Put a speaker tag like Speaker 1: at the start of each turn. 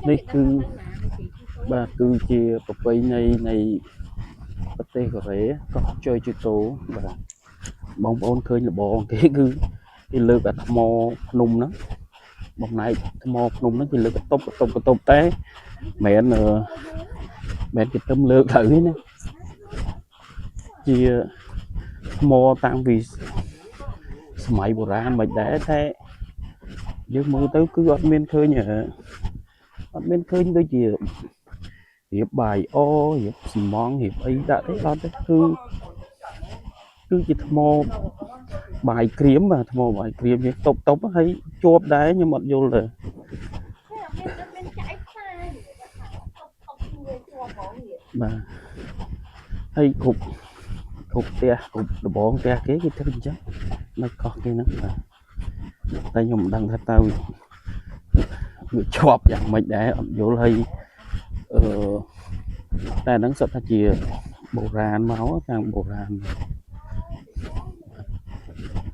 Speaker 1: នេះគឺបាទគឺជាប្រពៃណីនៃប្រទេសកូរ៉េកោះជ័យជូតូបាទបងប្អូនឃើញលបងគេគឺគេលើកអាថ្មភ្នំហ្នឹងបំណែកថ្មភ្នំហ្នឹងគេលើកបន្ទប់តែមិនគេទៅលើកទៅនេះណាជាថ្មតាំងពីសម័យបុរាណមិនដែរតែយើងមើលទៅគឺអត់មានឃើញដូចជារៀបបាយអូរៀបស៊ីម៉ងរៀបអីដាក់ទេអត់ទេគឺជាថ្មបាយក្រៀមបាទថ្មបាយក្រៀមយើងតុបហើយជាប់ដែរខ្ញុំអត់យល់ទេបាទហើយគ្រប់ផ្ទះគ្រប់ដបងផ្ទះគេធ្វើអញ្ចឹងនៅកោះគេហ្នឹងបាទតែខ្ញុំមិនដឹងថាតើវាជាប់យ៉ាងម៉េចដែរអត់យល់ហើយតែហ្នឹងសុទ្ធតែជាបុរាណមកតាមបុរាណ